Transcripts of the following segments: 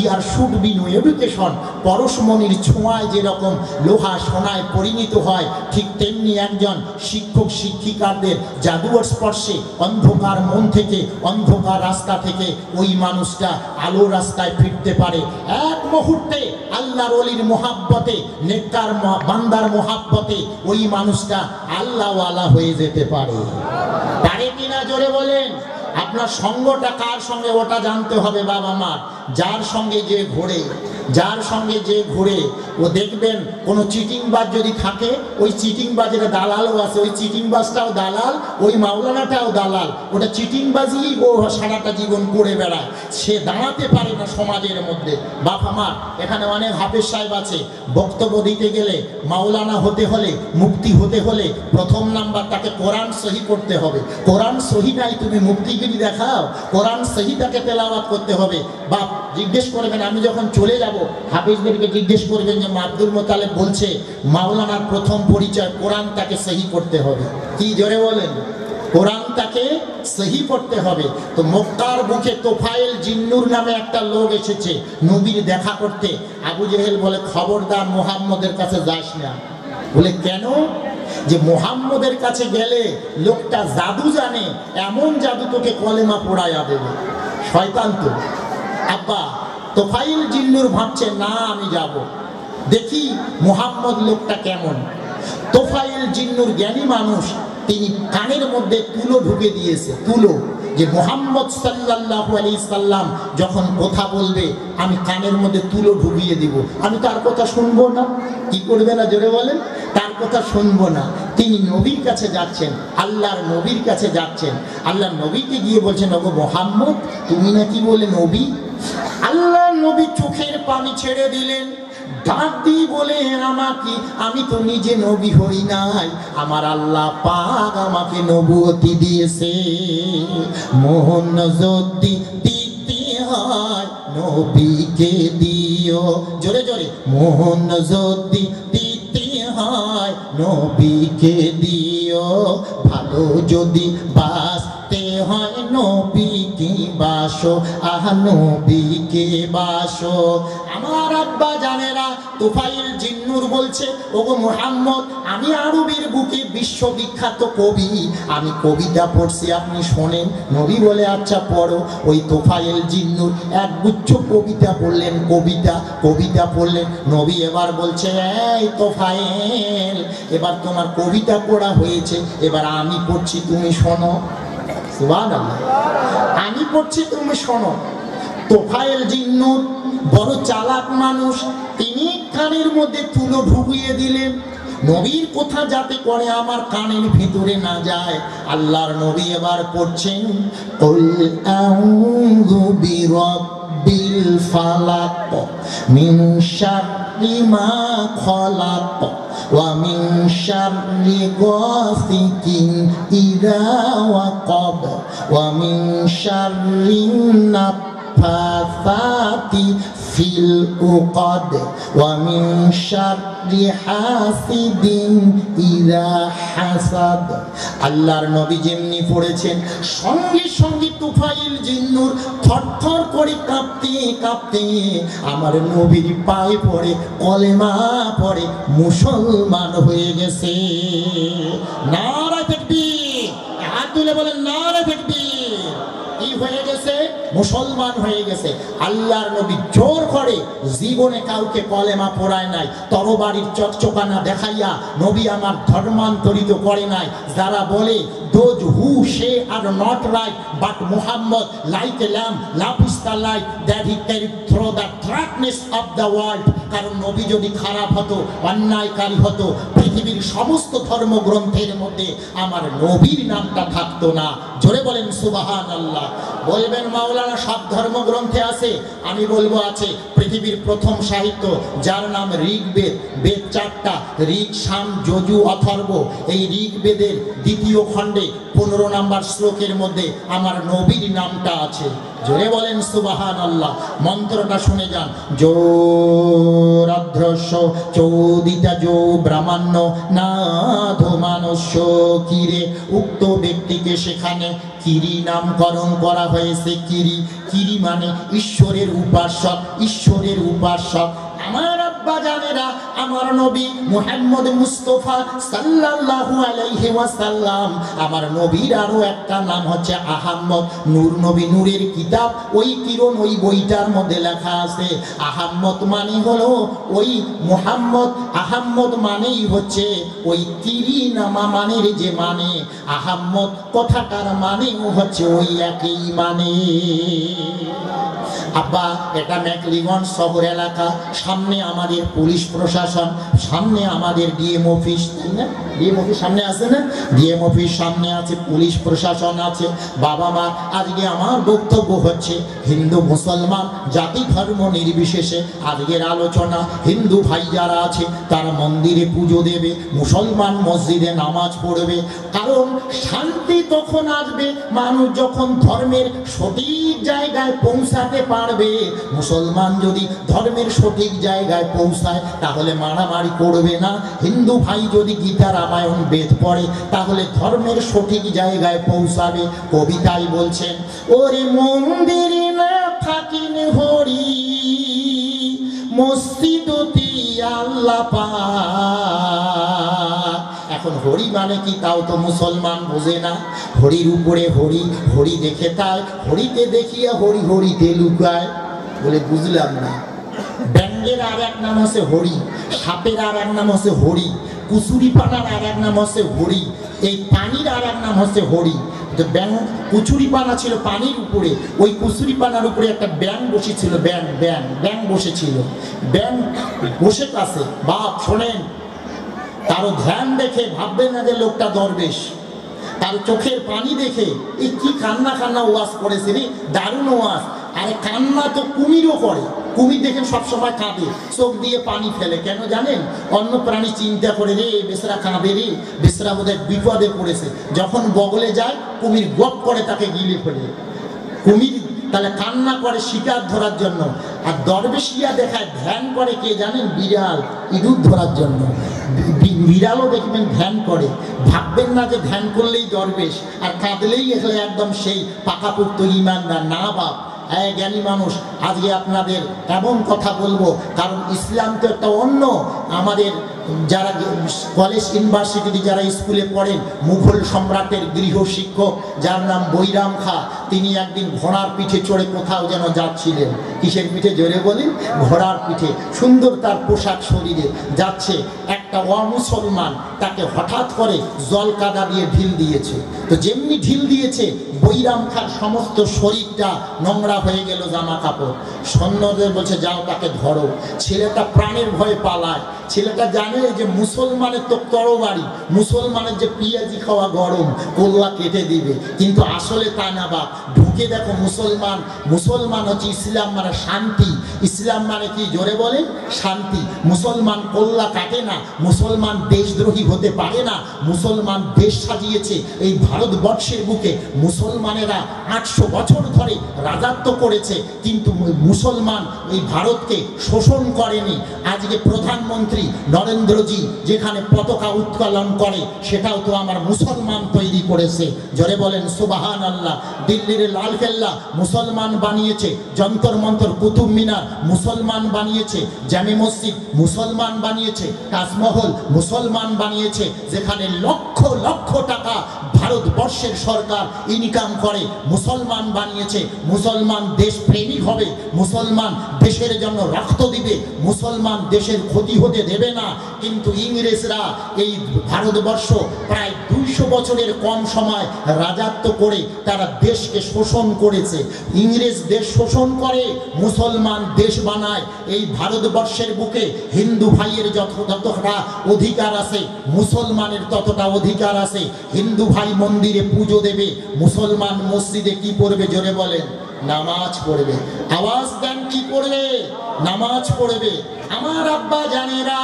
There should be no education. পরশমণির ছোঁয়ায় যেরকম লোহা সোনায় পরিণত হয়, ঠিক তেমনি একজন শিক্ষক শিক্ষিকাদের জাদুর স্পর্শে অন্ধকার মন থেকে, অন্ধকার রাস্তা থেকে ওই মানুষটা আলো রাস্তায় ফিরতে পারে। এক মুহূর্তে আল্লাহর ওলির মোহাব্বতে, নেককার বান্দার মোহাব্বতে ওই মানুষটা আল্লাহওয়ালা হয়ে যেতে পারে। পারে কিনা জোরে বলেন। আপনার সঙ্গটা কার সঙ্গে ওটা জানতে হবে বাবা মার। যার সঙ্গে যে ঘোরে, যার সঙ্গে যে ঘুরে, ও দেখবেন কোনো চিটিংবাজ যদি থাকে, ওই চিটিংবাজের দালালও আছে, ওই চিটিংবাজটাও দালাল, ওই মাওলানাটাও দালাল। ওটা চিটিংবাজি ও সারাটা জীবন করে বেড়ায়, সে দাঁড়াতে পারে না সমাজের মধ্যে। বাবা মা, এখানে অনেক হাফেজ সাহেব আছে, বক্তব্য দিতে গেলে, মাওলানা হতে হলে, মুফতি হতে হলে প্রথম নাম্বার তাকে কোরআন সহি করতে হবে। কোরআন সহি নাই তুমি মুফতিগিরি দেখাও, কোরআন সহিটাকে তেলাওয়াত করতে হবে। বাপ জিজ্ঞেস করবেন, আমি যখন চলে যাব হাফিজদেরকে জিজ্ঞেস করবেন যে আব্দুল মোতালেব বলছে মাওলানার প্রথম পরিচয় কোরআনটাকে সহি করতে হবে। কি জোরে বলেন, কোরআনটাকে সহি পড়তে হবে। তো মক্কার বুকে তোফায়েল জিন্নুর নামে একটা লোক এসেছে নবীর দেখা করতে। আবু জেহেল বলে খবরদার মুহাম্মদের কাছে যাস না। বলে কেন? যে মুহাম্মদের কাছে গেলে লোকটা জাদু জানে, এমন জাদু তোকে কলেমা পড়াইয়া দেবে। শয়তান তো। আব্বা তোফাইল জিন্নুর ভাবছে না আমি যাব, দেখি মুহাম্মদ লোকটা কেমন। তোফাইল জিন্নুর জ্ঞানী মানুষ, তিনি কানের মধ্যে তুলো ঢুকে দিয়েছে। তুলো, যে মুহাম্মদ সাল্লাল্লাহু আলাইহি সাল্লাম যখন কথা বলবে আমি কানের মধ্যে তুলো ঢুকিয়ে দিব। আমি তার কথা শুনবো না? কি করবে না জোরে বলেন? তার কথা শুনবো না। তিনি নবীর কাছে যাচ্ছেন, আল্লাহর নবীর কাছে যাচ্ছেন। আল্লাহর নবীকে গিয়ে বলছেন, ওগো মুহাম্মদ তুমি নাকি বলে নবী? আল্লাহ নবী চোখের পানি ছেড়ে দিলেন, ডাক দিয়ে বলে আমাকে, আমি তো নিজে নবী হই নাই, আমার আল্লাহ পাক আমাকে নবুয়তি দিয়েছে। মোহন যদি দিতে হয় নবীকে দিও, জোরে জোরে। মোহন যদি দিতে হয় নবীকে দিও, ভালো যদি বাসতে হয় নবীকে বাসো, আহ নবীকে বাসো। আমার আব্বা জানেরা, তোফাইল জিন্নুর বলছে, ওগো মুহাম্মদ আমি আরবের বুকে বিশ্ববিখ্যাত কবি, আমি কবিতা পড়ছি, আপনি শোনেন। নবী বলে আচ্ছা পড়ো। ওই তোফাইল জিন্নুর একগুচ্ছ কবিতা পড়লেন, কবিতা পড়লেন। নবী এবার বলছে, এই তোফাইল এবার তোমার কবিতা পড়া হয়েছে, এবার আমি পড়ছি তুমি শোনো। সুবহানাল্লাহ। আমি পড়ছি তুমি শোনো। তোফাইল জিন্নুর বড় চালাক মানুষ, তিনি কানের মধ্যে তুলো ঢুকিয়ে দিলেন। নবীর কথা যাতে করে আমার কানের ভিতরে না যায়। আল্লাহর নবী এবার পড়ছেন, কুল আউযু বিরাব্বিল ফালাক মিন শাররি মা খালাক ওয়া মিন শাররি গাসিকিন ইযা ওয়াকাব ওয়া মিন শাররিন নাফাসাতি ফিল উকাদ ওয়া মিন শাররি হাসিদিন ইযা হাসাদ। আল্লাহর নবী যেমনি পড়েছেন, সঙ্গে সঙ্গে তুফাইল জিন্নুর থরথর করে কাঁপতে কাঁপতে আমার নবীর পায়ে পড়ে কলেমা পড়ে মুসলমান হয়ে গেছে। নারে তাকবীর, হাত তুলে বলেন নারে তাকবীর। কি হয়ে গেছে? মুসলমান হয়ে গেছে। আল্লাহর নবী জোর করে জীবনে কাউকে কলেমা পড়ায় নাই, তরবারির চকচকানা দেখাইয়া নবী আমার ধর্মান্তরিত করে নাই। যারা বলে those who say are not right but Muhammad like a lamb lapis the light that he carried through the darkness of the world। কারণ নবী যদি খারাপ হতো, অন্যায়কারী হতো, পৃথিবীর সমস্ত ধর্মগ্রন্থের মধ্যে আমার নবীর নামটা থাকতো না। জোরে বলেন সুবহানাল্লাহ। বলবেন মাওলানা সব ধর্মগ্রন্থে আছে, আমি বলবো আছে। পৃথিবীর প্রথম সাহিত্য যার নাম ঋগ্বেদ, বেদ চারটা, ঋগ, সাম, যজু, অথর্ব। এই ঋগ্বেদের দ্বিতীয় খণ্ডে 15 নম্বর শ্লোকের মধ্যে আমার নবীর নামটা আছে। জোরে বলেন সুবহানাল্লাহ। মন্ত্রটা শুনে যান। জোরাধ্রস্য চৌদিতা জো ব্রাহ্মণ্য নাধ মানুষ্য কিরে। উক্ত ব্যক্তিকে সেখানে কিরি নামকরণ করা হয়েছে। কিরি, কিরি মানে ঈশ্বরের উপাসক, ঈশ্বরের উপাসক। আমার আব্বা জানেরা, আমার নবী মুহাম্মদ মুস্তাফা সাল্লাল্লাহু আলাইহি ওয়াসাল্লাম, আমার নবীর আরো একটা নাম হচ্ছে আহম্মদ। নূর নবী, নূরের কিতাব, ওই কিরণ, ওই বইটার মধ্যে লেখা আছে আহম্মদ মানে হলো ওই মুহাম্মদ। আহম্মদ মানেই হচ্ছে ওই কিরি নামা মানের যে মানে, আহম্মদ কথাটার মানেও হচ্ছে ওই একই মানে। আব্বা, এটা ম্যাকলিগঞ্জ শহর এলাকা, সামনে আমাদের পুলিশ প্রশাসন, সামনে আমাদের ডিএম অফিস, তাই না? ডিএম অফিস সামনে আছে না? ডিএম অফিস সামনে আছে, পুলিশ প্রশাসন আছে। বাবা মা, আজকে আমার বক্তব্য হচ্ছে হিন্দু মুসলমান জাতি ধর্ম নির্বিশেষে আজকের আলোচনা। হিন্দু ভাই যারা আছে তারা মন্দিরে পুজো দেবে, মুসলমান মসজিদে নামাজ পড়বে, কারণ শান্তি তখন আসবে মানুষ যখন ধর্মের সঠিক জায়গায় পৌঁছাতে পারবে। মুসলমান যদি ধর্মের সঠিক জায়গায় পৌঁছায় তাহলে মারামারি করবে না। হিন্দু ভাই যদি গীতা রামায়ণ বেদ পড়ে তাহলে ধর্মের সঠিক জায়গায় পৌঁছাবে। কবিতায় বলছেন, ওরে মন্দিরে না থাকিন হরি, মসজিদতি আল্লাহ পাক। এখন হরি মানে কি তাও তো মুসলমান বোঝে না। হরির উপরে হরি, হরি দেখে তাই হরিতে দেখিয়া হরি হরিতে লুকায়। বলে বুঝলাম না। ব্যাঙের আর এক নাম হচ্ছে হরি, সাপের আর এক নাম হচ্ছে হরি, কুচুরি পানার আর এক নাম হচ্ছে হরি, এই পানির আর এক নাম হচ্ছে হরি। ব্যাং, কুচুরি পানা ছিল পানির উপরে, ওই কুচুরি পানার উপরে একটা ব্যাং বসেছিল। ব্যাং ব্যাং ব্যাং বসেছিল। ব্যাং বসে আছে। বাপ শোনেন, তারও ধ্যান দেখে ভাববেন না যে লোকটা দরবেশ। তার চোখের পানি দেখে এই কি কান্না কান্না ওয়াজ করেছে রে, দারুণ ওয়াজ। আরে কান্না তো কুমিরও করে, কুমির দেখে সবসময় কাঁদে, চোখ দিয়ে পানি ফেলে। কেন জানেন? অন্য প্রাণী চিন্তা করে রে বেসরা কাঁদে রে, বেসরা বোধহয় বিপদে পড়েছে। যখন বগলে যায় কুমির গপ করে তাকে গিলে ফেলে। কুমির তাহলে কান্না করে শিকার ধরার জন্য, আর দরবেশিয়া দেখায় ধ্যান করে কে জানেন? বিড়াল, ইঁদুর ধরার জন্য। বিড়ালও দেখবেন ধ্যান করে। ভাববেন না যে ধ্যান করলেই দরবেশ, আর কাঁদলেই এখানে একদম সেই পাকাপোক্ত ইমানদার। না বাপ, হ্যাঁ জ্ঞানী মানুষ। আজকে আপনাদের এমন কথা বলবো, কারণ ইসলাম তো একটা অন্য। আমাদের যারা কলেজ ইউনিভার্সিটিতে যারা স্কুলে পড়েন, মুঘল সম্রাটের গৃহ শিক্ষক যার নাম বৈরাম খাঁ, তিনি একদিন ঘোড়ার পিঠে চড়ে কোথাও যেন যাচ্ছিলেন। কিসের পিঠে? জোরে বলেন। ঘোড়ার পিঠে। সুন্দর তার পোশাক, শরীরে যাচ্ছে। একটা অমুসলমান তাকে হঠাৎ করে জল কাদা দিয়ে ঢিল দিয়েছে। তো যেমনি ঢিল দিয়েছে, বৈরাম খাঁর সমস্ত শরীরটা নোংরা হয়ে গেল, জামা কাপড়। সৈন্যদের বলছে যাও তাকে ধরো। ছেলেটা প্রাণের ভয়ে পালায়। ছেলেটা জানে যে মুসলমানের তো তরবারি, মুসলমানের যে পেঁয়াজি খাওয়া গরম, কল্লা কেটে দিবে। কিন্তু আসলে তা না বাপ। ঢুকে দেখো মুসলমান। মুসলমান হচ্ছে ইসলাম মানে শান্তি। ইসলাম মানে কি? জোরে বলে শান্তি। মুসলমান কল্লা কাটে না, মুসলমান দেশদ্রোহী হতে পারে না। মুসলমান দেশ সাজিয়েছে এই ভারতবর্ষের বুকে। মুসলমানেরা 800 বছর ধরে রাজত্ব করেছে, কিন্তু মুসলমান এই ভারতকে শোষণ করেনি। আজকে প্রধানমন্ত্রী নরেন্দ্রজি যেখানে পতাকা উত্তোলন করে, সেটাও তো আমার মুসলমান তৈরি করেছে। জোরে বলেন সুবহানাল্লাহ। দিল্লির লালকেল্লা মুসলমান বানিয়েছে, যন্তর মন্তর কুতুব মিনার মুসলমান বানিয়েছে, জামে মসজিদ মুসলমান বানিয়েছে, তাজমহল মুসলমান বানিয়েছে। যেখানে লক্ষ লক্ষ টাকা ভারতবর্ষের সরকার ইনকাম করে, মুসলমান বানিয়েছে। মুসলমান দেশ প্রেমিক হবে, মুসলমান দেশের জন্য রক্ত দিবে, মুসলমান দেশের ক্ষতি হতে দেবে না। কিন্তু ইংরেজরা এই ভারতবর্ষ প্রায় 200 বছরের কম সময় রাজত্ব করে তারা দেশকে শোষণ করেছে। ইংরেজ দেশ শোষণ করে, মুসলমান দেশ বানায়। এই ভারতবর্ষের বুকে হিন্দু ভাইয়ের যতটা অধিকার আছে, মুসলমানের ততটা অধিকার আছে। হিন্দু ভাই মন্দিরে পুজো দেবে, মুসলমান মসজিদে কি পড়বে? জোরে বলেন, নামাজ পড়বে। আওয়াজ দেন, কি পড়বে? নামাজ পড়বে। আমার আব্বা জানেরা,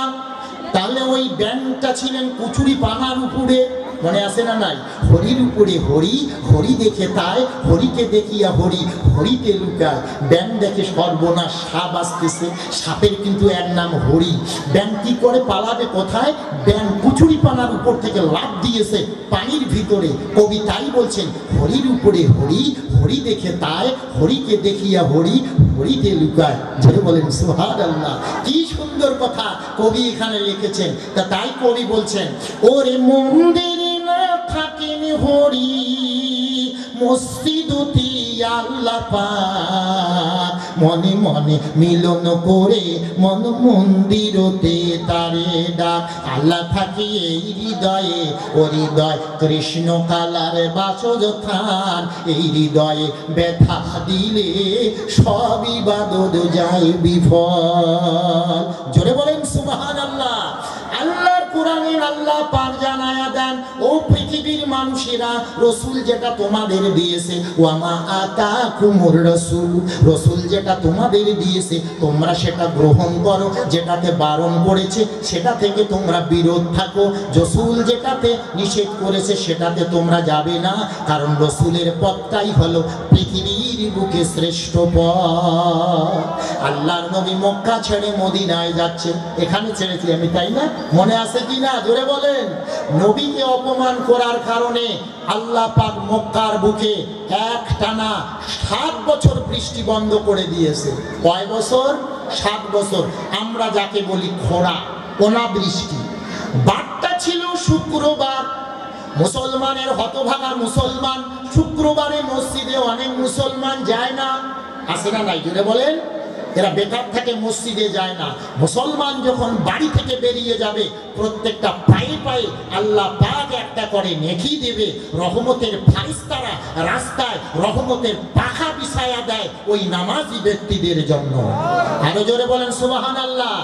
তাহলে ওই ব্যাংকটা ছিলেন কচুরি পানার উপরে, মনে আছে না নাই? হরির উপরে হরি, হরি দেখে তাই, হরিকে দেখিয়া হরি, হরিতে লুকায়। ব্যাং দেখে সর্বনাশ, সাপ আসতেছে, সাপের কিন্তু এর নাম হরি। ব্যাং কি করে পালাবে কোথায়? ব্যাং কুচুরি পানার উপর থেকে লাফ দিয়েছে পানির ভিতরে। কবি তাই বলছেন, হরির উপরে হরি, হরি দেখে তাই, হরিকে দেখিয়া হরি, হরিতে লুকায়। যেটা বলেন সুবহানাল্লাহ, কি সুন্দর কথা কবি এখানে লিখেছেন। তাই কবি বলছেন, ওরে মন্দিরে না থাকেন হরি, মসজিদতি আল্লাহ পাক, মনে মনে মিলন করে মন মন্দিরতে তারে ডাক। আল্লাহ থাকে এই হৃদয়ে, ও হৃদয় কৃষ্ণ কালার বাসর থান, এই হৃদয়ে ব্যথা দিলে সব ইবাদত যায় বিফল। জোরে বলেন সুবহানাল্লাহ। আল্লাহর কোরআনে আল্লাহ পাক জানায়া দেন, ও পৃথিবীর মানুষেরা, রসুল যেটা তোমাদের দিয়েছে, ওয়ামা আতাকুমুর রাসূল, রসুল যেটা তোমাদের দিয়েছে তোমরা সেটা গ্রহণ করো, যেটাতে বারণ করেছে সেটা থেকে তোমরা বিরত থাকো, রসুল যেটাতে নিষেধ করেছে সেটাতে তোমরা যাবে না, কারণ রসুলের পথটাই হলো পৃথিবীর বুকে শ্রেষ্ঠ পথ। আল্লাহর নবী মক্কা ছেড়ে মদিনায় যাচ্ছে, এখানে ছেড়েছি আমি, তাই না? মনে আছে কি না? জোরে বলেন। নবীকে অপমান করার কারণে আল্লাহ পাক মক্কার বুকে একটানা 7 বছর বৃষ্টি বন্ধ করে দিয়েছে। কয় বছর? 7 বছর। আমরা যাকে বলি খরা, অনাবৃষ্টি। বারটা ছিল শুক্রবার। মুসলমানের হতভাগা মুসলমান, শুক্রবারে মসজিদে অনেক মুসলমান যায় না, আছে না নাই? জোরে বলেন। এরা বেকার থেকে মসজিদে যায় না। মুসলমান যখন বাড়ি থেকে বেরিয়ে যাবে, প্রত্যেকটা পায়ে পায়ে আল্লাহ পাক একটা করে নেকি দেবে, রহমতের ফারিস্তারা রাস্তায় রহমতের পাখা বিছায়া দেয় ওই নামাজি ব্যক্তিদের জন্য। আরো জোরে বলেন সুবহানাল্লাহ।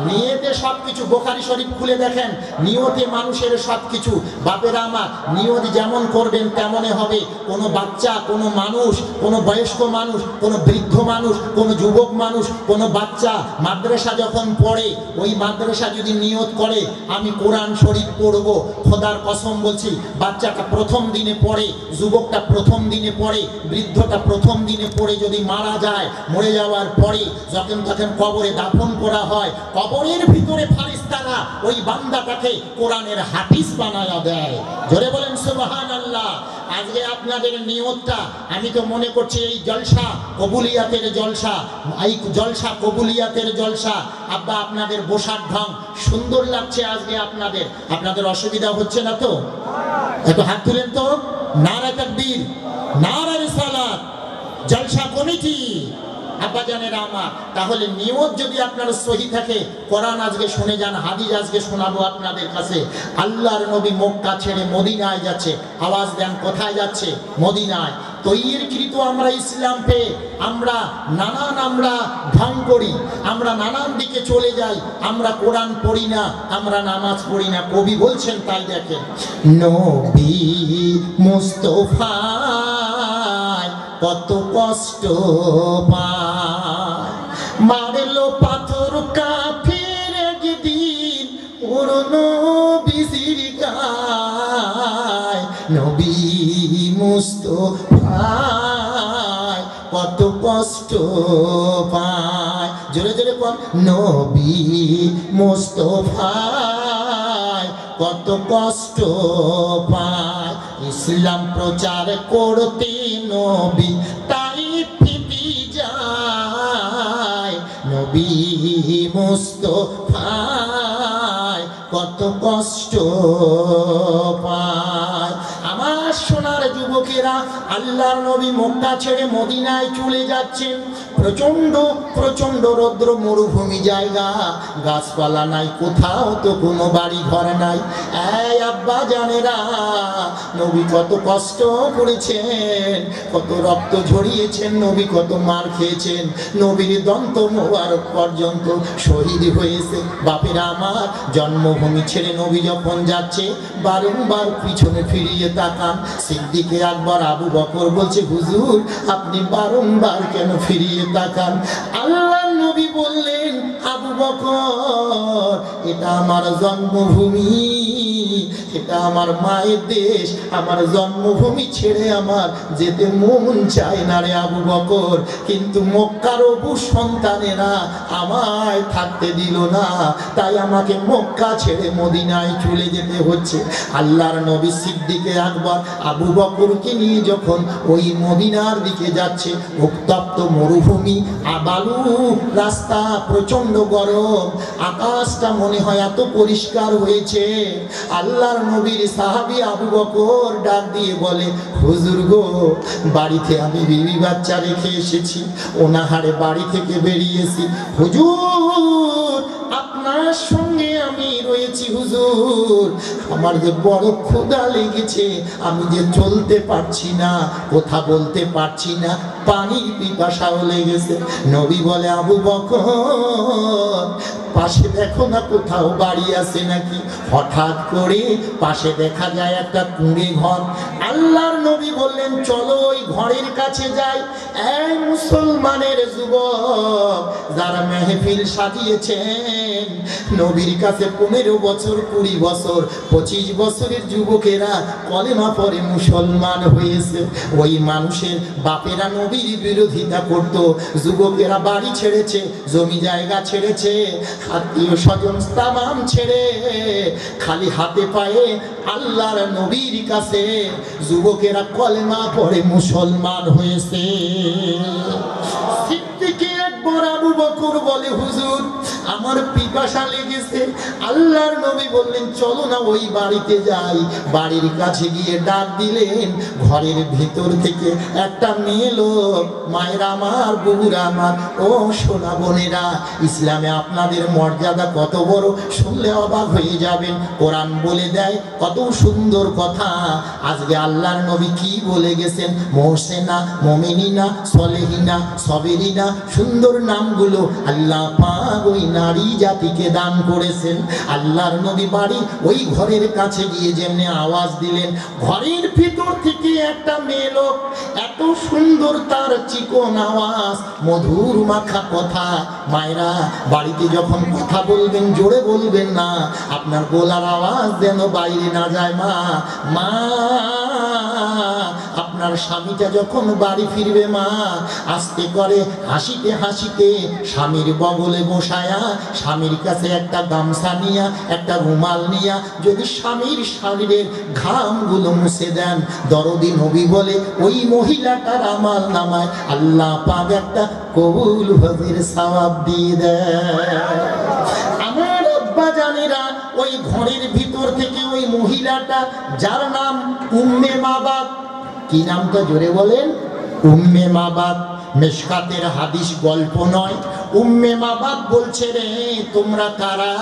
নিয়তে সবকিছু, বুখারী শরীফ খুলে দেখেন, নিয়তে মানুষের সবকিছু। বাপেরা আমার, নিয়ত যেমন করবেন তেমনই হবে। কোনো বাচ্চা, কোনো মানুষ, কোনো বয়স্ক মানুষ, কোনো বৃদ্ধ মানুষ, কোনো যুবক মানুষ, কোনো বাচ্চা মাদ্রাসা যখন পড়ে, ওই মাদ্রাসা যদি নিয়ত করে আমি কোরআন শরীফ পড়ব, খোদার কসম বলছি, বাচ্চাটা প্রথম দিনে পড়ে, যুবকটা প্রথম দিনে পড়ে, বৃদ্ধটা প্রথম দিনে পড়ে যদি মারা যায়, মরে যাওয়ার পরে যখন তখন কবরে দাফন করা হয়, কবরের ভিতরে ফারিস্তারা ওই বান্দাটাকে কোরআনের হাফিজ বানায়া দেয়। জোরে বলেন সুবহানাল্লাহ। আজকে আপনাদের নিয়তটা, আমি তো মনে করছি এই জলসা কবুলিয়াতের জলসা, এই জলসা কবুলিয়াতের জলসা। আব্বা আপনাদের বসার ঢং সুন্দর লাগছে আজকে আপনাদের, আপনাদের অসুবিধা হচ্ছে না তো? একটু হাত তুলেন তো। নারা তাকবীর, নারা রিসালাত, জলসা কমিটি। আব্বা জানেরা আমার, তাহলে নিয়ত যদি আপনার সহি থাকে, কোরআন আজকে শুনে যান, হাদিস আজকে শোনাবো আপনাদের কাছে। আল্লাহর নবী মক্কা ছেড়ে মদিনায় যাচ্ছে। আওয়াজ দেন, কোথায় যাচ্ছে? মদিনায়। তৈরিকৃত আমরা ইসলাম পেয়ে আমরা ঢং করি, আমরা নানান দিকে চলে যাই, আমরা কোরআন পড়ি না, আমরা নামাজ পড়ি না। কবি বলছেন তাই দেখেন, নবী মুস্তাফা কত কষ্ট পায়, মারলো পাথর কাফির একদিন ওর নবীর গায়, নবী মুস্তাফা কত কষ্ট পায়। জোরে জোরে বল, নবী মুস্তাফা কত কষ্ট পায়। ইসলাম প্রচার করতে নবী তাইফ যায়, নবী মুস্তাফা কত কষ্ট পায়। আমার সোনার যুবকেরা, আল্লাহর নবী মক্কা ছেড়ে মদিনায় চলে যাচ্ছেন। প্রচন্ড প্রচন্ড রৌদ্র, মরুভূমি জায়গা, গাছপালা নাই কোথাও, তো কোনো বাড়ি ঘর নাই। এই আব্বা জানেরা, নবী কত কষ্ট করেছেন, কত রক্ত ঝরিয়েছেন, নবী কত মার খেয়েছেন, নবীর দন্ত মোবারক পর্যন্ত শহীদ হয়েছে। বাপেরা আমার, জন্মভূমি ছেড়ে নবী যখন যাচ্ছে, বারংবার পিছনে ফিরিয়ে তাকান। সিদ্দিকে আকবর আবু বকর বলছে, হুজুর আপনি বারংবার কেন ফিরিয়ে তাকান? আল্লাহ নবী বললেন, আবু বকর, এটা আমার জন্মভূমি, এটা আমার মায়ের দেশ, আমার জন্মভূমি ছেড়ে আমার যেতে মন চায় না রে আবু বকর, কিন্তু মক্কার অবু সন্তানেরা আমায় থাকতে দিল না, তাই আমাকে মক্কা ছেড়ে মদিনায় চলে যেতে হচ্ছে। আল্লাহর নবী সিদ্দিকে আকবর আবু বকরকে নিয়ে যখন ওই মদিনার দিকে যাচ্ছে, উত্তপ্ত মরুভূমি, বালু রাস্তা, প্রচন্ড গরম, আকাশটা মনে হয় এত পরিষ্কার হয়েছে। আল্লাহর নবীর সাহাবী আবু বকর ডাক দিয়ে বলে, হুজুর গো, বাড়িতে আমি বিবি বাচ্চা রেখে এসেছি, অনাহারে বাড়ি থেকে বেরিয়েছি, হুজুর আপনার সঙ্গে আমি রয়েছি হুজুর, আমার যে বড় ক্ষুধা লেগেছে, আমি যে চলতে পারছি না, কথা বলতে পারছি না, পানির পিপাসাও লেগেছে। নবী বলে, আবু বকর, পাশে দেখো না কোথাও বাড়ি আছে নাকি? হঠাৎ করে পাশে দেখা যায় একটা কুঁড়ে ঘর। আল্লাহর নবী বললেন, চলো ওই ঘরের কাছে যাই। এই মুসলমানের যুবক যারা মেহফিল সাজিয়েছেন, নবীর কাছে 15 বছর, 20 বছর, 25 বছরের যুবকেরা কলেমা পড়ে মুসলমান হয়েছে। ওই মানুষের বাপেরা নবীর বিরোধিতা করত, যুবকেরা বাড়ি ছেড়েছে, জমি জায়গা ছেড়েছে, আত্মীয় স্বজন তামাম ছেড়ে খালি হাতে পায়ে আল্লাহর নবীর কাছে যুবকেরা কলেমা পড়ে মুসলমান হয়েছে। সিদ্দিকে আকবর আবু বকর বলে, হুজুর আমার পিপাসা লেগেছে। আল্লাহর নবী বললেন, চলো না ওই বাড়িতে যাই। বাড়ির কাছে গিয়ে ডাক দিলেন, ঘরের ভিতর থেকে একটা মেয়ে লোক, মায়েরা আমার, বুবুরা আমার, ও সোনা বোনেরা, ইসলামে আপনাদের মর্যাদা কত বড়, শুনলে অবাক হয়ে যাবেন। কোরআন বলে দেয় কত সুন্দর কথা। আজকে আল্লাহর নবী কি বলে গেছেন? মোহসেনা, মুমিনিনা, সলেহিনা, সবেরিনা, সুন্দর নামগুলো আল্লাহ পাক ওই নারী জাতিকে দান করেছেন। আল্লাহর নবী বাড়ি ওই ঘরের কাছে গিয়ে যেমনি আওয়াজ দিলেন, ঘরের ভিতর থেকে একটা মেয়ে লোক, এত সুন্দর তার চিকন আওয়াজ, মধুর মাখা কথা। মায়েরা বাড়িতে যখন কথা বলবেন জোরে বলবেন না, আপনার গলার আওয়াজ যেন বাইরে না যায়। মা মা আপনার স্বামীটা যখন বাড়ি ফিরবে, মা আস্তে করে হাসিতে হাসিতে স্বামীর বগলে বসায়া, স্বামীর কাছে একটা গামছা নিয়া, একটা রুমাল নিয়া যদি স্বামীর শরীরের ঘামগুলো মুছে দেন, দরদি নবী বলে ওই মহিলাটার আমাল নামায় আল্লাহ পাক একটা কবুল হজের সওয়াব দিয়ে দেয়। আমার আব্বা জানেরা, ওই ঘরের ভিতর থেকে ওই মহিলাটা, যার নাম উম্মে মাবাদ, কি নামটা জোরে বলেন? উম্মে মাবাদ। মিশকাতের হাদিস, গল্প নয়। উম্মে মাবাদ বলছে, রে তোমরা কারা?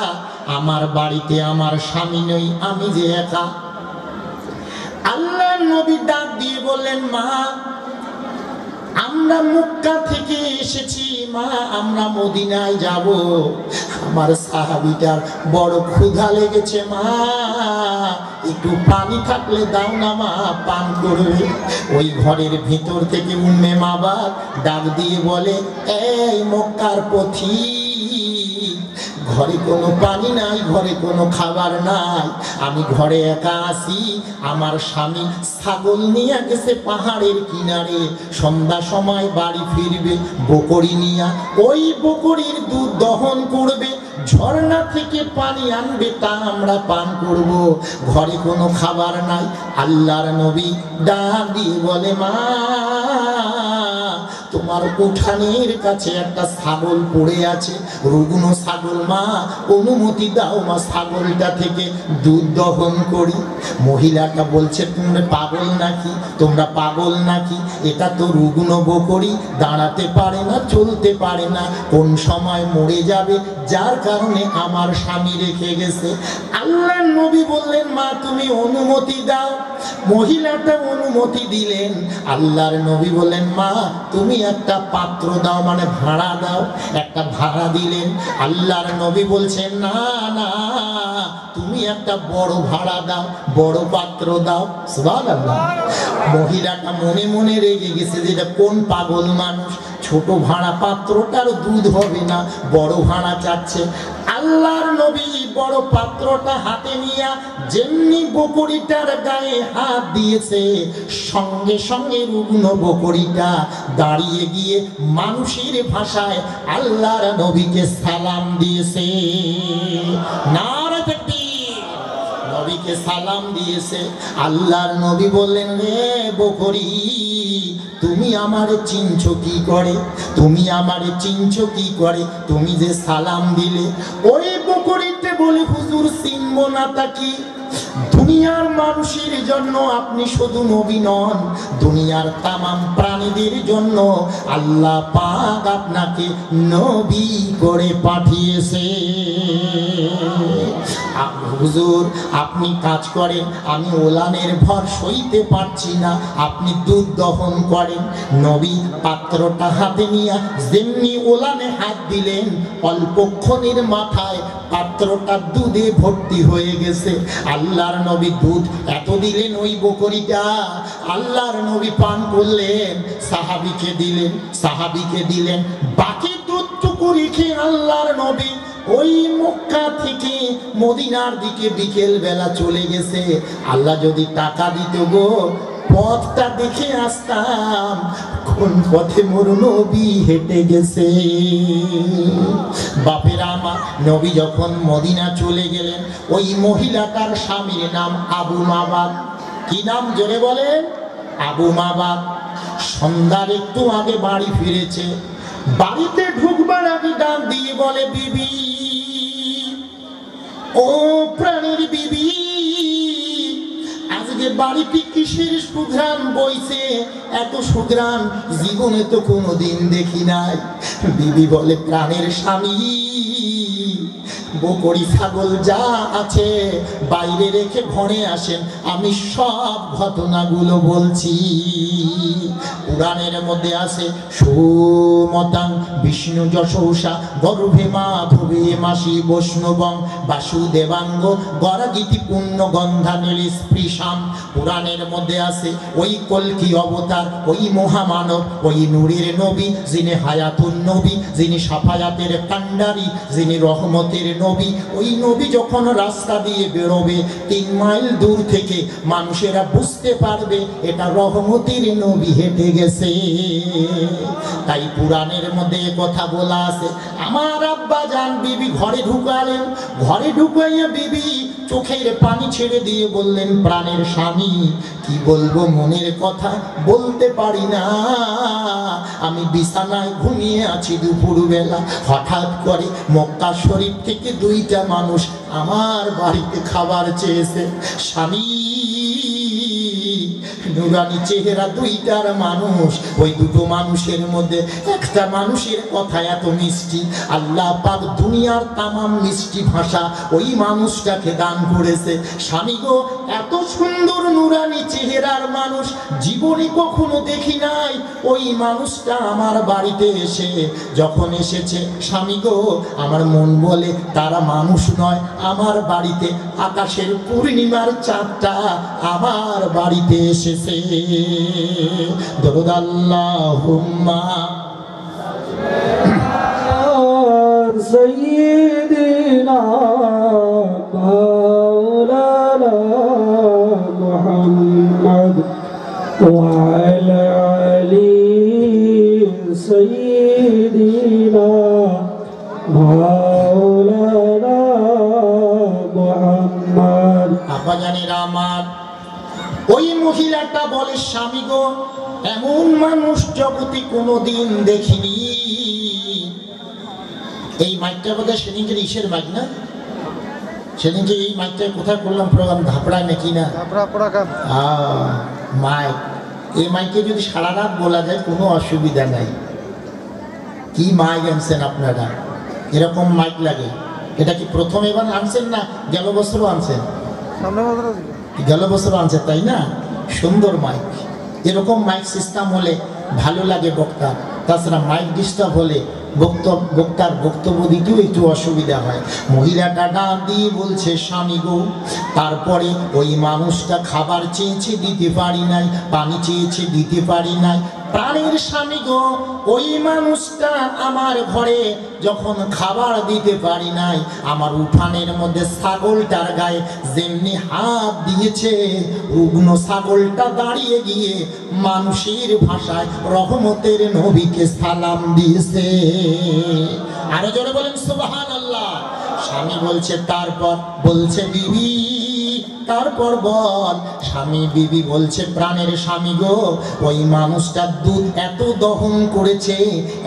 আমার বাড়িতে আমার স্বামী নেই, আমি যে একা। আল্লাহর নবী ডাক দিয়ে বললেন, মা আমরা মক্কা থেকে এসেছি, মা আমরা মদিনায় যাব, আমার সাহাবীটার বড় ক্ষুধা লেগেছে, মা একটু পানি থাকলে দাও না, মা পান করবে। ওই ঘরের ভিতর থেকে উম্মে মাবাদ ডাক দিয়ে বলে, এই মক্কার পথিক, ঘরে কোনো পানি নাই, ঘরে কোনো খাবার নাই, আমি ঘরে একা আছি, আমার স্বামী ছাগল নিয়ে গেছে পাহাড়ের কিনারে, সন্ধ্যা সময় বাড়ি ফিরবে বকরি নিয়া, ওই বকরির দুধ দহন করবে, ঝর্ণা থেকে পানি আনবে, তা আমরা পান করব, ঘরে কোনো খাবার নাই। আল্লাহর নবী ডাক দিয়ে বলে, মা তোমার উঠানের কাছে একটা ছাগল পড়ে আছে, রুগ্ন ছাগল, মা অনুমতি দাও, মা ছাগলটা থেকে দুধ দহন করি। মহিলাটা বলছে, তোমরা পাগল নাকি? তোমরা পাগল নাকি? এটা তো রুগ্ন বকরি, দাঁড়াতে পারে না, চলতে পারে না, কোন সময় মরে যাবে, যার কারণে আমার স্বামী রেখে গেছে। আল্লাহর নবী বললেন, মা তুমি অনুমতি দাও। মহিলাটা অনুমতি দিলেন। আল্লাহর নবী বললেন, মা তুমি একটা পাত্র দাও, মানে ভাড়া দাও। একটা ভাড়া দিলেন। আল্লাহর নবী বলছেন, না না, তুমি তুমি একটা বড় ভাড়া দাও, বড় পাত্র দাও। সুবহানাল্লাহ। মহিলাটা মনে মনে রেগে গেছে, যেটা কোন পাগল মানুষ, ছোট ভাড়া পাত্রটার দুধ হবে না, বড় ভাড়া চাচ্ছে। আল্লাহর নবী বড় পাত্রটা হাতে নিয়ে যেমনি বকরিটার গায়ে হাত দিয়েছে, সঙ্গে সঙ্গে রুগ্ন বকরিটা দাঁড়িয়ে গিয়ে মানুষের ভাষায় আল্লাহর নবীকে সালাম দিয়েছে। নারে তাকবীর! নবীকে সালাম দিয়েছে। আল্লাহর নবী বললেন, রে বকরি, তুমি আমারে চিনছো কি করে? তুমি আমারে চিনছো কি করে? তুমি যে সালাম দিলে। ওই বকরিতে বলে, হুজুর চিনবো না তা কি? দুনিয়ার মানুষের জন্য আপনি শুধু নবী নন, দুনিয়ার তামাম প্রাণীদের জন্য আল্লাহ পাক আপনাকে নবী করে পাঠিয়েছে। হুজুর আপনি কাজ করেন, আমি ওলানের ভর সইতে পারছি না, আপনি দুধ দহন করেন। নবী পাত্রটা হাতে নিয়ে যেমনি ওলানে হাত দিলেন, অল্পক্ষণের মাথায় পাত্রটা দুধে ভর্তি হয়ে গেছে। আল্লাহর নবী দুধ এত দিলেন ওই বকরিটা, আল্লাহর নবী পান করলেন, সাহাবীকে দিলেন, সাহাবীকে দিলেন। বাকি দুধটুকু রেখে আল্লাহর নবী ওই মক্কা থেকে মদিনার দিকে বিকেল বেলা চলে গেছে। আল্লাহ যদি টাকা দিত গো, পথটা দেখে আসতাম কোন পথে মোর নবী হেঁটে গেছে। বাপেরা আমার, নবী যখন মদিনা চলে গেলেন, ওই মহিলাটার স্বামীর নাম আবু মাবাদ। কি নাম জোরে বলেন? আবু মাবাদ। সন্ধ্যার একটু আগে বাড়ি ফিরেছে। বাড়িতে ঢুকবার আগে ডাক দিয়ে বলে, বিবি, ও প্রাণের বিবি, আজকে বাড়িতে কিসের সুঘ্রাণ বইছে? এত সুঘ্রাণ জীবনে তো কোনোদিন দেখি নাই। বিবি বলে, প্রাণের স্বামী, বকরি ছাগল যা আছে বাইরে রেখে ঘরে আসেন, আমি সব ঘটনাগুলো বলছি। পুরাণের মধ্যে আছে, সুমতাং বিষ্ণু যশৌষা গর্ভে মাধবে মাসি বৈষ্ণবং বাসুদেবাঙ্গ গরাগীতি পুণ্য গন্ধা নীলি স্পৃশাম। পুরাণের মধ্যে আছে ওই কলকি অবতার, ওই মহামানব, ওই নূরের নবী, যিনি হায়াতুন নবী, যিনি সাফায়াতের কান্ডারি, যিনি রহমতের নবী। ওই নবী যখন রাস্তা দিয়ে বেরোবে, 3 মাইল দূর থেকে মানুষেরা বুঝতে পারবে এটা রহমতের নবী হেঁটে গেছে। তাই পুরাণের মধ্যে কথা বলা আছে। আমার আব্বা জান বিবি ঘরে ঢুকালেন, ঘরে ঢুকাইয়া বিবি চোখের পানি ছেড়ে দিয়ে বললেন, প্রাণের স্বামী, কি বলবো মনের কথা বলতে পারি না। আমি বিছানায় ঘুমিয়ে আছি দুপুরবেলা, হঠাৎ করে মক্কা শরীফ থেকে 2টা মানুষ আমার বাড়িতে খাবার চেয়েছে। স্বামী, নুরানি চেহারা 2টার মানুষ, ওই 2টো মানুষের মধ্যে একটা মানুষের কথা এত মিষ্টি, আল্লাহ পাক দুনিয়ার তামাম মিষ্টি ভাষা ওই মানুষটাকে দান করেছে। স্বামী গো, এত সুন্দর নুরানি চেহারার মানুষ জীবনে কখনো দেখি নাই। ওই মানুষটা আমার বাড়িতে এসে যখন এসেছে, স্বামী গো, আমার মন বলে তারা মানুষ নয়, আমার বাড়িতে আকাশের পূর্ণিমার চাঁদটা আমার বাড়িতে এসেছে। দরুদ আল্লাহুম্মা সাইয়্যিদিনা মাওলানা মুহাম্মদ ওয়া আলা আলি সাইয়্যিদিনা মাওলানা মুহাম্মদ। আপা জানেরা আমার, ওই মহিলাটা বলে, স্বামী গো, এমন মানুষ জগতে কোনোদিন দেখিনি। এই মাইকটা বোধহয় সেদিনকে ইসের মাইক না? সেদিনকে এই মাইকটা কোথায় করলাম প্রোগ্রাম? ধাপড়ায় নাকি না? মাইক, এই মাইকে যদি সারা রাত বলা যায় কোনো অসুবিধা নাই। কি মাইক আনছেন আপনারা? এরকম মাইক লাগে। এটা কি প্রথম এবার আনছেন না গেল বছরও আনছেন? গেল বছর আনছে, তাই না? সুন্দর মাইক। এরকম মাইক সিস্টেম হলে ভালো লাগে বক্তা। তাছাড়া মাইক ডিস্টার্ব হলে বক্তার বক্তব্য দিতেও একটু অসুবিধা হয়। মহিলাটা ডাক দিয়ে বলছে, স্বামী গো, তারপরে ওই মানুষটা খাবার চেয়েছে দিতে পারি নাই, পানি চেয়েছে দিতে পারি নাই। প্রাণের স্বামী গো, ওই মানুষটা আমার ঘরে যখন খাবার দিতে পারি নাই, আমার উঠানের মধ্যে ছাগলটার গায়ে যেমনি হাত দিয়েছে, রুগ্ন ছাগলটা দাঁড়িয়ে গিয়ে মানুষের ভাষায় রহমতের নবীকে সালাম দিয়েছে। আরো জোরে বলেন সুবহানাল্লাহ। স্বামী বলছে তারপর, বলছে বিবি তারপর বল। স্বামী বিবি বলছে, প্রাণের স্বামী গো, ওই মানুষটার দুধ এত দহন করেছে,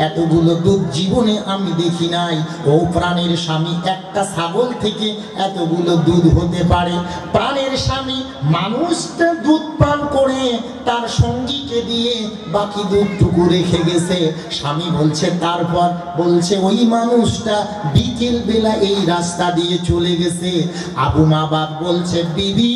এতগুলো দুধ জীবনে আমি দেখি নাই। ও প্রাণের স্বামী, একটা ছাগল থেকে এতগুলো দুধ হতে পারে? প্রাণের স্বামী, মানুষটা দুধ পান করে তার সঙ্গীকে দিয়ে বাকি দুধটুকু রেখে গেছে। স্বামী বলছে তারপর, বলছে ওই মানুষটা বিকেল বেলা এই রাস্তা দিয়ে চলে গেছে। আবু মাবাদ বলছে, বিবি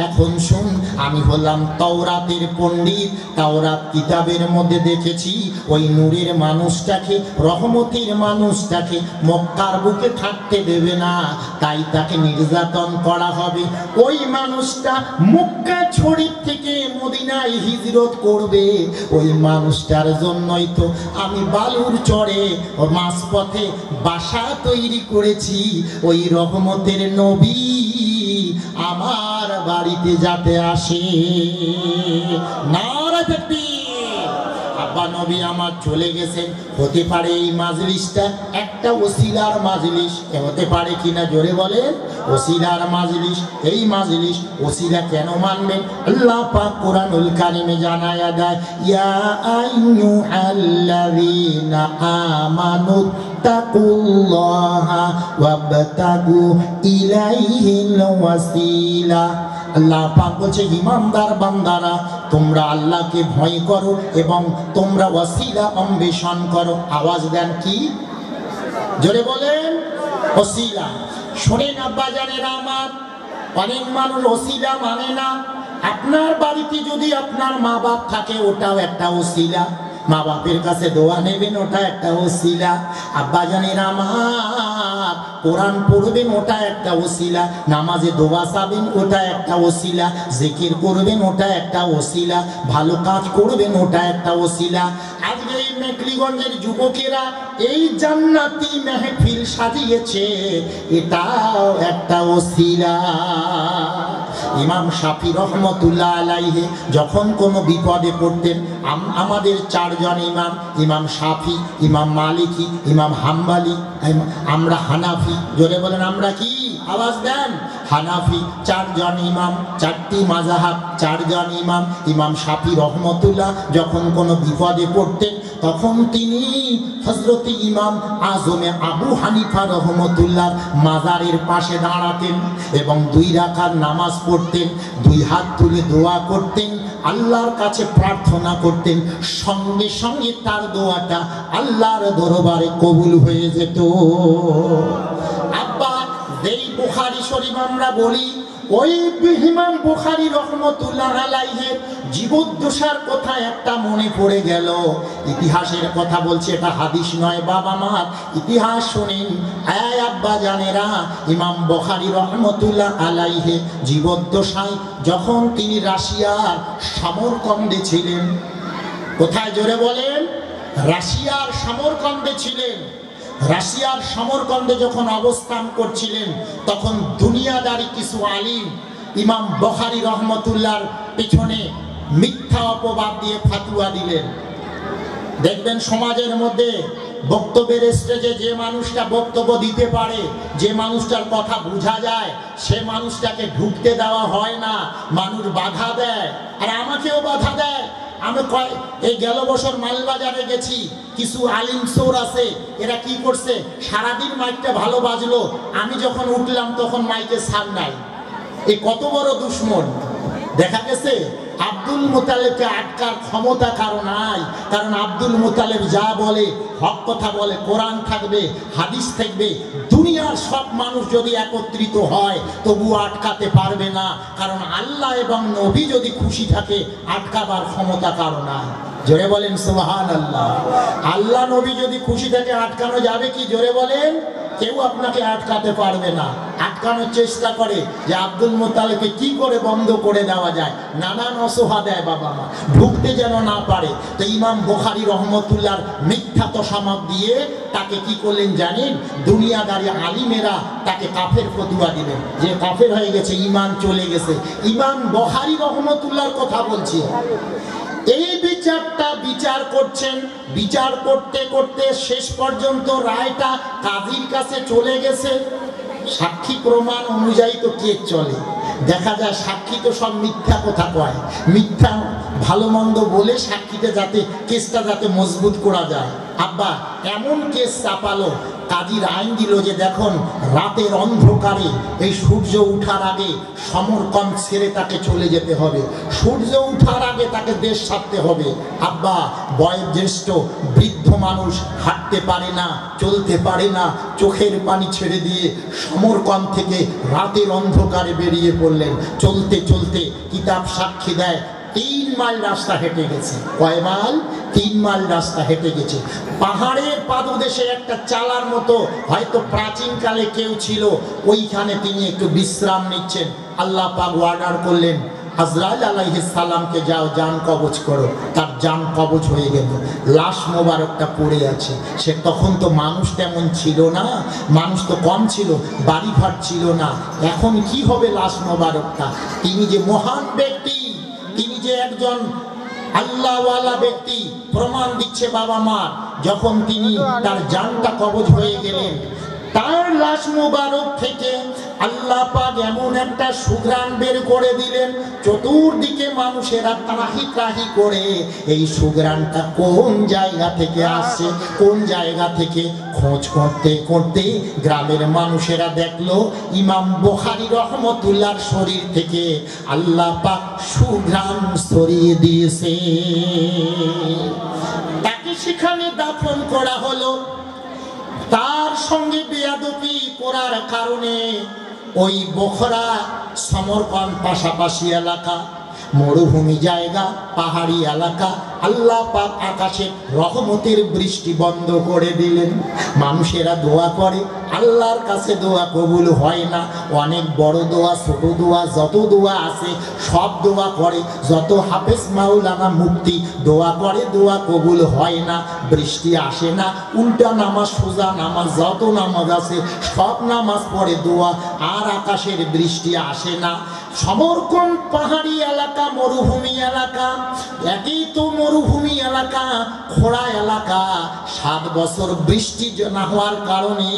এখন শুন, আমি হলাম তাওরাতের পণ্ডিত। তাওরাত কিতাবের মধ্যে দেখেছি ওই নূরের মানুষটাকে, রহমতের মানুষটাকে মক্কার বুকে থাকতে দেবে না, তাই তাকে নির্যাতন করা হবে। ওই মানুষটা মক্কা শরীফ থেকে মদিনায় হিজরত করবে। ওই মানুষটার জন্যই তো আমি বালুর চরে মাঝপথে বাসা তৈরি করেছি। ওই রহমতের নবী আমার বাড়িতে যাতে আসে। নারে তাকবীর। আব্বা নবী আমার চলে গেছেন। হতে পারে এই মাজলিসটা একটা ওসিলার মাজলিস, হতে পারে কিনা জোরে বলেন? ওসিলার মাজলিস। এই মাজলিস ওসিলা কেন মানবেন? আল্লাহ পাক কোরআনুল কারিমে জানায়া দেয়, ইয়া আইয়ুহাল্লাযীনা আমানু তাকুল্লাহা ওয়াবতাগু ইলাইহিল ওয়াসিলা। আল্লাহ পাক বলছে, ইমানদার বান্দারা, তোমরা আল্লাহকে ভয় করো এবং তোমরা ওয়াসিলা অন্বেষণ করো। আওয়াজ দেন, কি জোরে বলেন? ওসিলা। শোনেন আব্বা জানেরা আমার, অনেক মানুষ ওসিলা মানে না। আপনার বাড়িতে যদি আপনার মা বাপ থাকে, ওটাও একটা ওসিলা। মা বাপের কাছে দোয়া নেবেন, ওটা একটা ওসিলা। আব্বা জানেরা আমার, কোরআন পড়বেন, ওটা একটা ওসিলা। নামাজে দোয়া চাবেন, ওটা একটা ওসিলা। জিকির করবেন, ওটা একটা ওসিলা। ভালো কাজ করবেন, ওটা একটা ওসিলা। আজকে এই মেকলিগঞ্জের যুবকেরা এই জান্নাতি মেহফিল সাজিয়েছে, এটাও একটা ওসিলা। ইমাম শাফি রহমতুল্লাহ আলাইহি যখন কোনো বিপদে পড়তেন, আমাদের চারজন ইমাম, ইমাম শাফি, ইমাম মালিকি, ইমাম হাম্বলি, আমরা হানাফি। জোরে বলেন আমরা কি? আওয়াজ দেন। হানাফি চারজন ইমাম, চারটি মাযহাব, চারজন ইমাম। ইমাম শাফি রহমতুল্লাহ যখন কোনো বিপদে পড়তেন, তখন তিনি হযরত ইমাম আজমে আবু হানিফা রহমতুল্লাহ মাজারের পাশে দাঁড়াতেন এবং 2 রাকাত নামাজ পড়তেন, 2 হাত তুলে দোয়া করতেন, আল্লাহর কাছে প্রার্থনা করতেন। সঙ্গে সঙ্গে তার দোয়াটা আল্লাহর দরবারে কবুল হয়ে যেত। আব্বা, যেই বুখারী শরীফ আমরা বলি, ওই ইমাম বুখারী রহমতুল্লাহ আলাইহি জীবদ্দশার কথা একটা মনে পড়ে গেল। ইতিহাসের কথা বলছে, এটা হাদিস নয় বাবা মা, ইতিহাস শুনেন। আয় আব্বা জানেরা, ইমাম বুখারী রহমতুল্লাহ আলাইহি জীবদ্দশায় যখন তিনি রাশিয়ার সমরকন্দে ছিলেন, কোথায় জোরে বলেন? রাশিয়ার সমরকন্দে ছিলেন। রাশিয়ার সমরকন্দে যখন অবস্থান করছিলেন, তখন দুনিয়াদারি কিছু আলিম ইমাম বুখারী রহমতুল্লাহর পিছনে মিথ্যা অপবাদ দিয়ে ফাতুয়া দিলেন। দেখবেন সমাজের মধ্যে বক্তব্যের স্টেজে যে মানুষটা বক্তব্য দিতে পারে, যে মানুষটার কথা বোঝা যায়, সে মানুষটাকে ঢুকতে দেওয়া হয় না, মানুষ বাধা দেয়। আর আমাকেও বাধা দেয়। আমি এই গেল বছর মালবাজারে গেছি, কিছু আলিম চোর আছে, এরা কি করছে, সারাদিন মাইকটা ভালো বাজলো, আমি যখন উঠলাম তখন মাইকে সাউন্ড নাই। এই কত বড় দুশ্মন! দেখা গেছে আব্দুল মুতালেবকে আটকার ক্ষমতা কারো নাই, কারণ আব্দুল মুতালেব যা বলে হক কথা বলে, কোরআন থাকবে, হাদিস থাকবে। দুনিয়ার সব মানুষ যদি একত্রিত হয় তবুও আটকাতে পারবে না, কারণ আল্লাহ এবং নবী যদি খুশি থাকে, আটকাবার ক্ষমতা কারো নাই। জোরে বলেন সুবহানাল্লাহ। আল্লাহ নবী যদি খুশি থেকে আটকানো যাবে কি? জোরে বলেন। কেউ আপনাকে আটকাতে পারবে না। আটকানোর চেষ্টা করে যে আব্দুল মুত্তালিবকে কি করে বন্ধ করে দেওয়া যায়, নানান অসুহা দেয় বাবা মা, ঢুকতে যেন না পারে। তো ইমাম বুখারী রহমতুল্লাহর মিথ্যা তোষামত দিয়ে তাকে কি করলেন জানেন? দুনিয়াদারি আলিমেরা তাকে কাফের ফতোয়া দিলেন, যে কাফের হয়ে গেছে, ঈমান চলে গেছে। ইমাম বুখারী রহমতুল্লাহর কথা বলছি। এই বিচারটা বিচার করছেন, বিচার করতে করতে শেষ পর্যন্ত রায়টা কাজীর কাছে চলে গেছে। সাক্ষী প্রমাণ অনুযায়ী তো কেস চলে, দেখা যায় সাক্ষী তো সব মিথ্যা কথা কয়, মিথ্যা ভালো মন্দ বলে সাক্ষীতে যাতে কেসটা যাতে মজবুত করা যায়। আব্বা এমন কেস চাপালো, কাজীর আইন দিল যে দেখুন রাতের অন্ধকারে এই সূর্য উঠার আগে সমরকন্দ ছেড়ে তাকে চলে যেতে হবে, সূর্য উঠার আগে তাকে দেশ ছাড়তে হবে। আব্বা বয়োজ্যেষ্ঠ বৃদ্ধ মানুষ, হাঁটতে পারে না, চলতে পারে না, চোখের পানি ছেড়ে দিয়ে সমরকন্দ থেকে রাতের অন্ধকারে বেরিয়ে পড়লেন। চলতে চলতে কিতাব সাক্ষী দেয় 3 মাইল রাস্তা হেঁটে গেছে। কয় মাইল? 3 মাইল রাস্তা হেঁটে গেছে। পাহাড়ের পাদদেশে একটা চালার মতো হয়তো প্রাচীনকালে কেউ ছিল, ওইখানে তিনি একটু বিশ্রাম নিচ্ছেন। আল্লাহ পাক অর্ডার করলেন আজরাইল আলাইহিস সালামকে, যাও জান কবজ করো। তার জান কবজ হয়ে গেল। লাশ মোবারকটা পড়ে আছে। সে তখন তো মানুষ তেমন ছিল না, মানুষ তো কম ছিল, বাড়িঘর ছিল না। এখন কি হবে লাশ মোবারকটা? তিনি যে মহান ব্যক্তি, তিনি যে একজন আল্লাহওয়ালা ব্যক্তি, প্রমাণ দিচ্ছে বাবা মা। যখন তিনি তার জানটা কবজ হয়ে গেলেন, তার লাশ মুবারক থেকে আল্লাহ পাক এমন একটা সুঘ্রাণ বের করে দিলেন, চতুর্দিকে মানুষেরা ত্রাহি ত্রাহি করে এই সুঘ্রাণটা কোন জায়গা থেকে আসছে, কোন জায়গা থেকে খোঁজ করতে করতে গ্রামের মানুষেরা দেখলো ইমাম বুখারী রহমতুল্লাহর শরীর থেকে আল্লাহ পাক সুঘ্রাণ ছড়িয়ে দিয়েছে। তাকে সেখানে দাফন করা হলো। তার সঙ্গে বেয়াদবি করার কারণে ওই বখরা সমরকন্দ পাশাপাশি এলাকা, মরুভূমি জায়গা, পাহাড়ি এলাকা, আল্লাহ পাক আকাশের রহমতের বৃষ্টি বন্ধ করে দিলেন। মানুষেরা দোয়া করে, আল্লাহর কাছে দোয়া কবুল হয় না। অনেক বড় দোয়া, ছোট দোয়া, যত দোয়া আছে সব দোয়া করে, যত হাফেজ মাওলানা মুফতি দোয়া করে, দোয়া কবুল হয় না, বৃষ্টি আসে না। উল্টা নামাজ, সোজা নামাজ, যত নামাজ আছে সব নামাজ পড়ে দোয়া, আর আকাশের বৃষ্টি আসে না। সমরকন্দ পাহাড়ি এলাকা, মরুভূমি এলাকা, একই তো মরুভূমি এলাকা, খোঁড়া এলাকা। 7 বছর বৃষ্টি না হওয়ার কারণে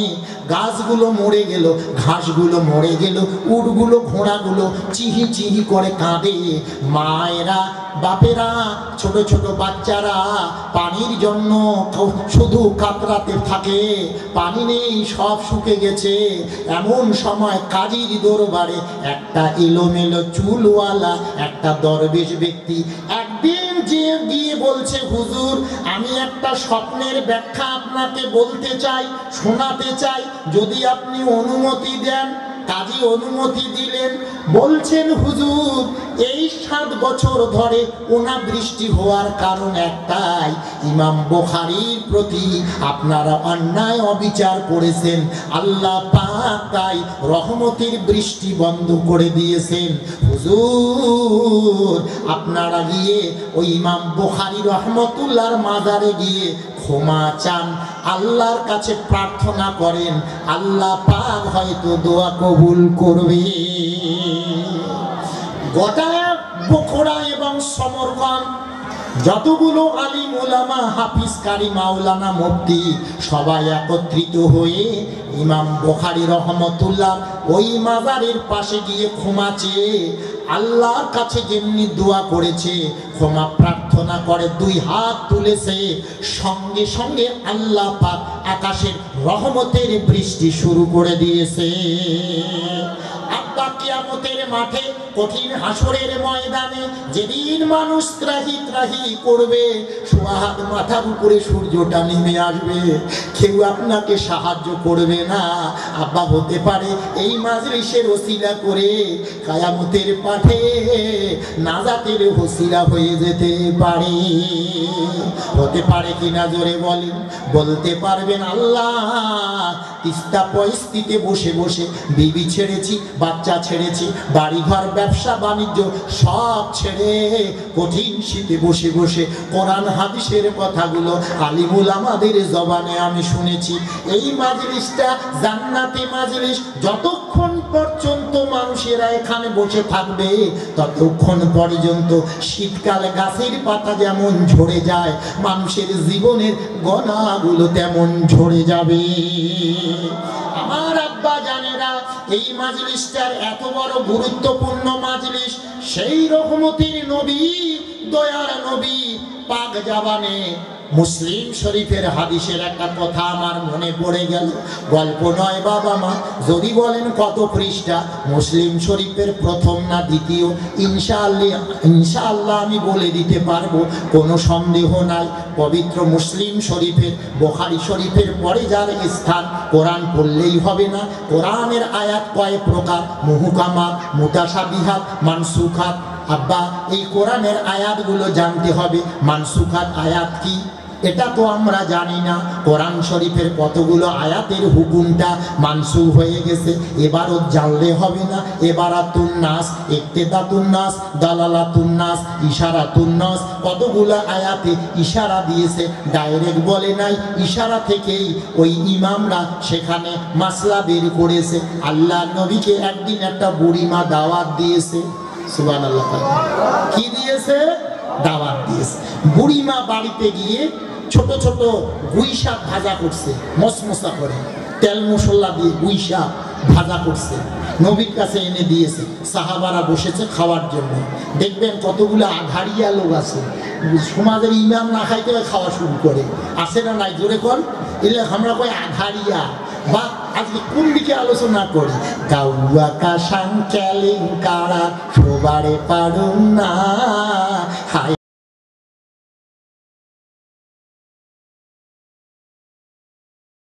গাছগুলো মরে গেল, ঘাসগুলো মরে গেল, উটগুলো ঘোড়াগুলো চিহি চিহি করে কাঁদে। মায়েরা, বাপেরা, ছোট ছোট বাচ্চারা পানির জন্য শুধু কাতরাতে থাকে, পানি নেই, সব শুকে গেছে। এমন সময় কাজীর দরবারে একটা এলোমেলো চুলওয়ালা একটা দরবেশ ব্যক্তি একদিন যে গিয়ে বলছে, হুজুর আমি একটা স্বপ্নের ব্যাখ্যা আপনাকে বলতে চাই, শোনাতে চাই, যদি আপনি অনুমতি দেন। কাজী অনুমতি দিলেন। বলছেন, হুজুর এই 7 বছর ধরে অনাবৃষ্টি হওয়ার কারণ একটাই, ইমাম বুখারীর প্রতি আপনারা অন্যায় অবিচার করেছেন, আল্লাহ পাক তাই রহমতের বৃষ্টি বন্ধ করে দিয়েছেন। হুজুর আপনারা গিয়ে ওই ইমাম বুখারী রহমতুল্লাহর মাজারে গিয়ে ক্ষমা চান, আল্লাহর কাছে প্রার্থনা করেন, আল্লাহ পাক হয়তো দোয়া কবুল করবে। গোটা বখরা এবং সমরকন্দ যতগুলো আলিম উলামা, হাফিজ, কারি, মাওলানা, মুফতি সবাই একত্রিত হয়ে ইমাম বুখারী রহমতুল্লাহ ওই মাজারের পাশে গিয়ে ক্ষমা চেয়ে আল্লাহর কাছে যেমনি দোয়া করেছে, ক্ষমা প্রার্থনা করে 2 হাত তুলেছে, সঙ্গে সঙ্গে আল্লাহ পাক আকাশের রহমতের বৃষ্টি শুরু করে দিয়েছে। আব্বা কিয়ামতের মাঠে কঠিন হাসরের ময়দানে যেদিন মানুষ ত্রাহি ত্রাহি করবে, সোয়া হাত মাথার উপরে সূর্যটা নেমে আসবে, কেউ আপনাকে সাহায্য করবে না। আব্বা হতে পারে এই মাজলিসের ওসিলা করে কিয়ামতের পাঠে নাজাতের ওসিলা হয়ে যেতে পারে। হতে পারে কিনা জোরে বলেন? বলতে পারবেন আল্লাহ তিস্তা পরিস্থিতিতে বসে বসে বিবি ছেড়েছি, বাচ্চা ছেড়েছি, বাড়িঘর ব্যবসা বাণিজ্য সব ছেড়ে কঠিন শীতে বসে বসে কোরআন হাদিসের কথাগুলো আলিমুল আমাদের জবানে আমি শুনেছি। এই মাজলিসটা জান্নাতি মাজলিস। যতক্ষণ পর্যন্ত মানুষেরা এখানে বসে থাকবে ততক্ষণ পর্যন্ত শীতকালে গাছের পাতা যেমন ঝরে যায়, মানুষের জীবনের গণাগুলো তেমন ঝরে যাবে। আমার আব্বা জানেরা, এই মাজলিসটার এত বড় গুরুত্বপূর্ণ মাজলিস, সেই রহমতের নবী, দয়ার নবী পাক জাবানে মুসলিম শরীফের হাদিসের একটা কথা আমার মনে পড়ে গেল। গল্প নয় বাবা মা, যদি বলেন কত পৃষ্ঠা, মুসলিম শরীফের প্রথম না দ্বিতীয়, ইনশাআল্লাহ আমি বলে দিতে পারবো, কোনো সন্দেহ নাই। পবিত্র মুসলিম শরীফের, বুখারী শরীফের পরে যার স্থান, কোরআন পড়লেই হবে না। কোরআনের আয়াত কয় প্রকার? মুহকামাত, মুতাশাবিহাত, মানসুখাত। আব্বা এই কোরআনের আয়াতগুলো জানতে হবে। মানসুখাত আয়াত কি এটা তো আমরা জানি না। কোরআন শরীফের কতগুলো আয়াতের হুকুমটা মানসুখ হয়ে গেছে, এবারও জানলে হবে না। এবারাতুন নাস, ইক্তেদাতুন নাস, দালালাতুন নাস, ইশারাতুন নাস, কতগুলো আয়াতে ইশারা দিয়েছে, ডাইরেক্ট বলে নাই। ইশারা থেকেই ওই ইমামরা সেখানে মাসলা বের করেছে। আল্লাহ নবীকে একদিন একটা বুড়িমা দাওয়াত দিয়েছে। সুবহানাল্লাহ। কি দিয়েছে? দাওয়াত দিয়েছে। বুড়িমা বাড়িতে গিয়ে ছোট ছোট গুই শাক ভাজা করছে, মশমশা করে তেল মশলা দিয়ে গুই শাক ভাজা করছে, নবীর কাছে এনে দিয়েছে। সাহাবারা বসেছে খাওয়ার জন্য। দেখবেন কতগুলো আঘাড়িয়া লোক আছে, সমাজের ইমাম না খাইতে খাওয়া শুরু করে। আসে না নাই? জোরে কর। এলে আমরা কই আঘাড়িয়া। বা আজকে কোন দিকে আলোচনা করি? কাউয়া কাশান ক্যালিং কারা সবারে পারুন না।